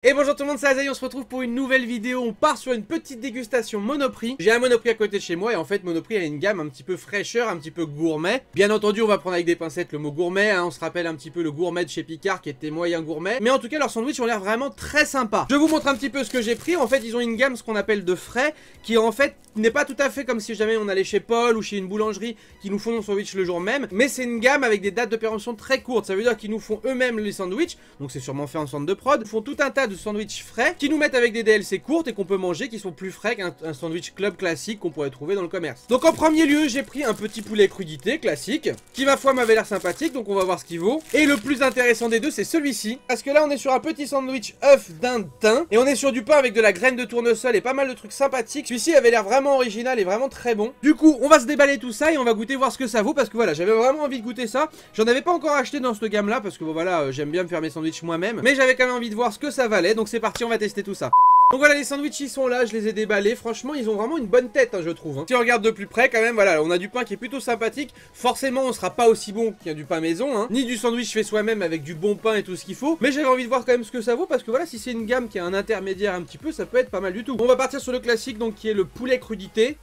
Et bonjour tout le monde, c'est Azaï, on se retrouve pour une nouvelle vidéo. On part sur une petite dégustation Monoprix. J'ai un Monoprix à côté de chez moi et en fait Monoprix a une gamme un petit peu fraîcheur, un petit peu gourmet. Bien entendu on va prendre avec des pincettes le mot gourmet, hein. On se rappelle un petit peu le gourmet de chez Picard qui était moyen gourmet. Mais en tout cas leurs sandwichs ont l'air vraiment très sympas. Je vous montre un petit peu ce que j'ai pris. En fait ils ont une gamme ce qu'on appelle de frais, qui en fait n'est pas tout à fait comme si jamais on allait chez Paul ou chez une boulangerie qui nous font nos sandwichs le jour même. Mais c'est une gamme avec des dates de péremption très courtes. Ça veut dire qu'ils nous font eux-mêmes les sandwichs. Donc c'est sûrement fait en centre de prod. Ils font tout un tas de sandwichs frais qui nous mettent avec des DLC courtes et qu'on peut manger, qui sont plus frais qu'un sandwich club classique qu'on pourrait trouver dans le commerce. Donc en premier lieu j'ai pris un petit poulet crudité classique qui ma foi m'avait l'air sympathique, donc on va voir ce qu'il vaut. Et le plus intéressant des deux c'est celui-ci, parce que là on est sur un petit sandwich œuf dinde thym et on est sur du pain avec de la graine de tournesol et pas mal de trucs sympathiques. Celui-ci avait l'air vraiment original et vraiment très bon. Du coup on va se déballer tout ça et on va goûter voir ce que ça vaut, parce que voilà j'avais vraiment envie de goûter ça. J'en avais pas encore acheté dans cette gamme là parce que bon, voilà j'aime bien me faire mes sandwichs moi-même, mais j'avais quand même envie de voir ce que ça valait, donc c'est parti, on va tester tout ça. Donc voilà, les sandwichs ils sont là, je les ai déballés. Franchement ils ont vraiment une bonne tête, hein, je trouve, hein. Si on regarde de plus près quand même, voilà, on a du pain qui est plutôt sympathique. Forcément on sera pas aussi bon qu'il y a du pain maison, hein, ni du sandwich fait soi-même avec du bon pain et tout ce qu'il faut. Mais j'avais envie de voir quand même ce que ça vaut, parce que voilà, si c'est une gamme qui a un intermédiaire un petit peu, ça peut être pas mal du tout. On va partir sur le classique, donc qui est le poulet crudité.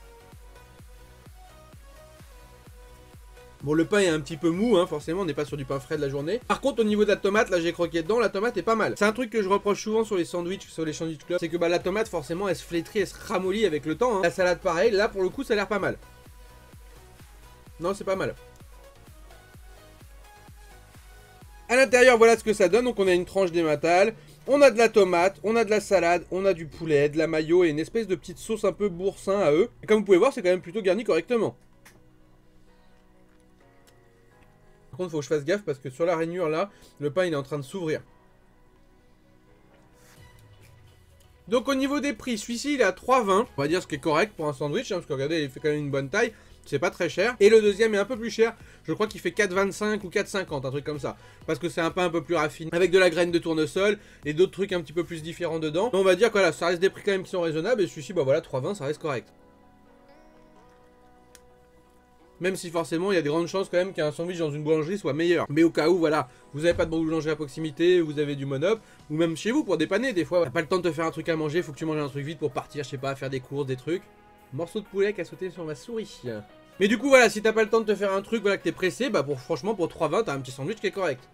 Bon, le pain est un petit peu mou, hein, forcément, on n'est pas sur du pain frais de la journée. Par contre, au niveau de la tomate, là j'ai croqué dedans, la tomate est pas mal. C'est un truc que je reproche souvent sur les sandwichs club, c'est que bah la tomate, forcément, elle se flétrit, elle se ramollit avec le temps, hein. La salade, pareil, là pour le coup, ça a l'air pas mal. Non, c'est pas mal. À l'intérieur, voilà ce que ça donne. Donc on a une tranche d'émental, on a de la tomate, on a de la salade, on a du poulet, de la mayo et une espèce de petite sauce un peu boursin à eux. Et comme vous pouvez voir, c'est quand même plutôt garni correctement. Par contre, faut que je fasse gaffe parce que sur la rainure là, le pain il est en train de s'ouvrir. Donc au niveau des prix, celui-ci il est à 3,20. On va dire ce qui est correct pour un sandwich, hein, parce que regardez, il fait quand même une bonne taille. C'est pas très cher. Et le deuxième est un peu plus cher. Je crois qu'il fait 4,25 ou 4,50, un truc comme ça. Parce que c'est un pain un peu plus raffiné, avec de la graine de tournesol et d'autres trucs un petit peu plus différents dedans. Mais on va dire que voilà, ça reste des prix quand même qui sont raisonnables. Et celui-ci, bah voilà, 3,20, ça reste correct. Même si forcément il y a des grandes chances quand même qu'un sandwich dans une boulangerie soit meilleur. Mais au cas où, voilà, vous n'avez pas de boulangerie à proximité, vous avez du Monop, ou même chez vous pour dépanner, des fois, t'as pas le temps de te faire un truc à manger, faut que tu manges un truc vite pour partir, je sais pas, faire des courses, des trucs. Morceau de poulet qui a sauté sur ma souris. Mais du coup, voilà, si t'as pas le temps de te faire un truc, voilà, que t'es pressé, bah franchement, pour 3,20, t'as un petit sandwich qui est correct.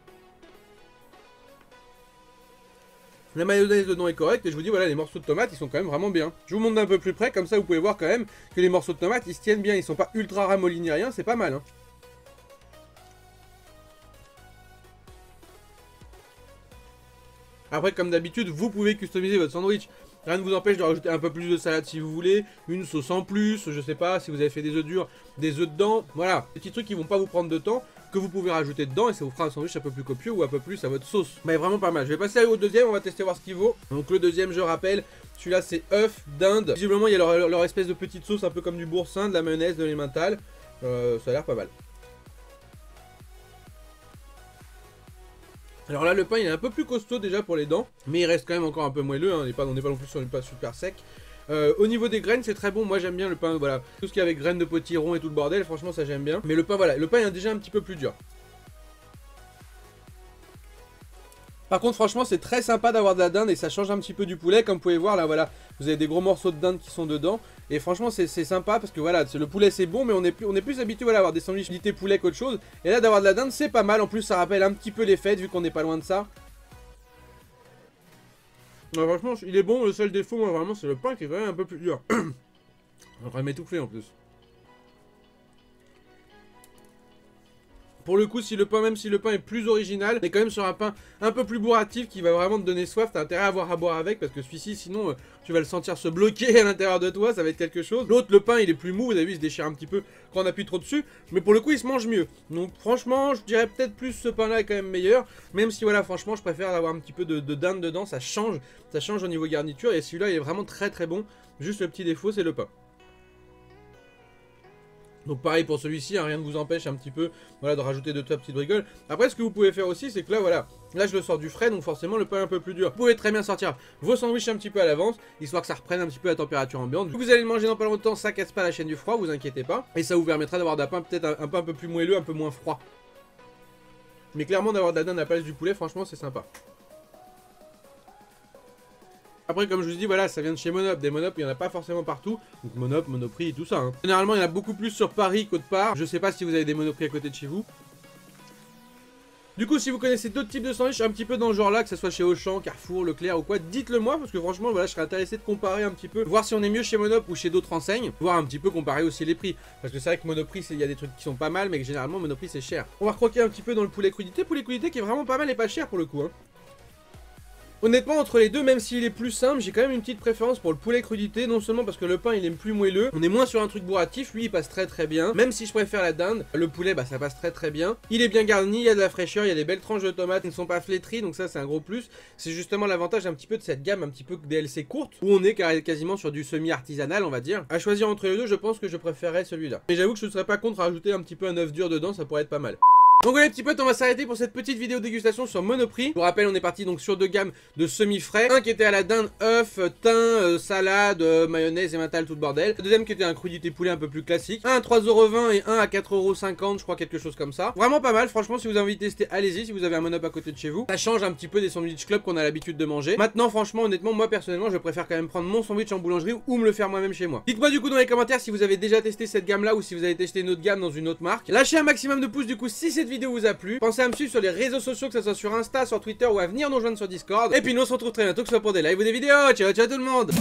La mayonnaise dedans est correcte et je vous dis voilà, les morceaux de tomates ils sont quand même vraiment bien. Je vous montre d'un peu plus près, comme ça vous pouvez voir quand même que les morceaux de tomates ils se tiennent bien, ils sont pas ultra ramollis ni rien, c'est pas mal, hein. Après comme d'habitude vous pouvez customiser votre sandwich. Rien ne vous empêche de rajouter un peu plus de salade si vous voulez, une sauce en plus, je sais pas, si vous avez fait des œufs durs, des œufs dedans, voilà. Des petits trucs qui vont pas vous prendre de temps, que vous pouvez rajouter dedans et ça vous fera un sandwich un peu plus copieux ou un peu plus à votre sauce. Mais vraiment pas mal. Je vais passer au deuxième, on va tester voir ce qu'il vaut. Donc le deuxième, je rappelle, celui-là c'est œuf dinde. Visiblement il y a leur espèce de petite sauce un peu comme du boursin, de la mayonnaise, de l'emmental. Ça a l'air pas mal. Alors là le pain il est un peu plus costaud déjà pour les dents, mais il reste quand même encore un peu moelleux, hein. On n'est pas non plus sur une pain super sec. Au niveau des graines c'est très bon, moi j'aime bien le pain, voilà, tout ce qui est avec graines de potiron et tout le bordel, franchement ça j'aime bien. Mais le pain voilà, le pain est déjà un petit peu plus dur. Par contre franchement c'est très sympa d'avoir de la dinde et ça change un petit peu du poulet, comme vous pouvez voir là voilà, vous avez des gros morceaux de dinde qui sont dedans. Et franchement c'est sympa parce que voilà, le poulet c'est bon mais on est plus habitué voilà, à avoir des sandwichs unités poulet qu'autre chose. Et là d'avoir de la dinde c'est pas mal, en plus ça rappelle un petit peu les fêtes vu qu'on n'est pas loin de ça. Ouais, franchement il est bon, le seul défaut moi vraiment c'est le pain qui est quand même un peu plus dur. On va m'étouffer en plus. Pour le coup, si le pain, même si le pain est plus original, on est quand même sur un pain un peu plus bourratif qui va vraiment te donner soif. T'as intérêt à avoir à boire avec parce que celui-ci, sinon, tu vas le sentir se bloquer à l'intérieur de toi. Ça va être quelque chose. L'autre, le pain, il est plus mou. Vous avez vu, il se déchire un petit peu quand on appuie trop dessus. Mais pour le coup, il se mange mieux. Donc, franchement, je dirais peut-être plus ce pain-là est quand même meilleur. Même si, voilà, franchement, je préfère avoir un petit peu de dinde dedans. Ça change au niveau garniture. Et celui-là, il est vraiment très très bon. Juste le petit défaut, c'est le pain. Donc pareil pour celui-ci, hein, rien ne vous empêche un petit peu voilà, de rajouter 2-3 petites bricoles. Après ce que vous pouvez faire aussi c'est que là voilà, là je le sors du frais donc forcément le pain est un peu plus dur. Vous pouvez très bien sortir vos sandwichs un petit peu à l'avance, histoire que ça reprenne un petit peu la température ambiante. Vous allez le manger dans pas longtemps, ça casse pas la chaîne du froid, vous inquiétez pas. Et ça vous permettra d'avoir d'un pain peut-être un pain un peu plus moelleux, un peu moins froid. Mais clairement d'avoir de la dinde à la place du poulet, franchement c'est sympa. Après, comme je vous dis, voilà, ça vient de chez Monop. Des Monop, il n'y en a pas forcément partout. Donc Monop, Monoprix et tout ça. Hein. Généralement, il y en a beaucoup plus sur Paris qu'autre part. Je sais pas si vous avez des Monoprix à côté de chez vous. Du coup, si vous connaissez d'autres types de sandwichs un petit peu dans le genre là, que ce soit chez Auchan, Carrefour, Leclerc ou quoi, dites-le moi parce que franchement, voilà, je serais intéressé de comparer un petit peu, voir si on est mieux chez Monop ou chez d'autres enseignes, voir un petit peu comparer aussi les prix. Parce que c'est vrai que Monoprix, il y a des trucs qui sont pas mal, mais que généralement Monoprix c'est cher. On va recroquer un petit peu dans le poulet crudité qui est vraiment pas mal et pas cher pour le coup. Hein. Honnêtement, entre les deux, même s'il est plus simple, j'ai quand même une petite préférence pour le poulet crudité, non seulement parce que le pain il est plus moelleux, on est moins sur un truc bourratif, lui il passe très bien, même si je préfère la dinde, le poulet bah ça passe très bien, il est bien garni, il y a de la fraîcheur, il y a des belles tranches de tomates qui ne sont pas flétries, donc ça c'est un gros plus, c'est justement l'avantage un petit peu de cette gamme un petit peu DLC courte, où on est quasiment sur du semi-artisanal on va dire. À choisir entre les deux, je pense que je préférerais celui-là. Mais j'avoue que je ne serais pas contre rajouter un petit peu un œuf dur dedans, ça pourrait être pas mal. Donc voilà les petits potes, on va s'arrêter pour cette petite vidéo dégustation sur Monoprix. Je vous rappelle, on est parti donc sur deux gammes de semi-frais. Un qui était à la dinde, œuf, thym, salade, mayonnaise et mental, tout le bordel. Le deuxième qui était un crudité poulet un peu plus classique. Un à 3,20 € et un à 4,50 €, je crois, quelque chose comme ça. Vraiment pas mal, franchement, si vous avez envie de tester, allez-y, si vous avez un Monop à côté de chez vous. Ça change un petit peu des sandwich club qu'on a l'habitude de manger. Maintenant, franchement, honnêtement, moi personnellement, je préfère quand même prendre mon sandwich en boulangerie ou me le faire moi-même chez moi. Dites-moi du coup dans les commentaires si vous avez déjà testé cette gamme-là ou si vous avez testé une autre gamme dans une autre marque. Lâchez un maximum de pouces du coup si cette vidéo vous a plu. Pensez à me suivre sur les réseaux sociaux, que ce soit sur Insta, sur Twitter ou à venir nous rejoindre sur Discord. Et puis nous on se retrouve très bientôt, que ce soit pour des lives ou des vidéos. Ciao ciao tout le monde.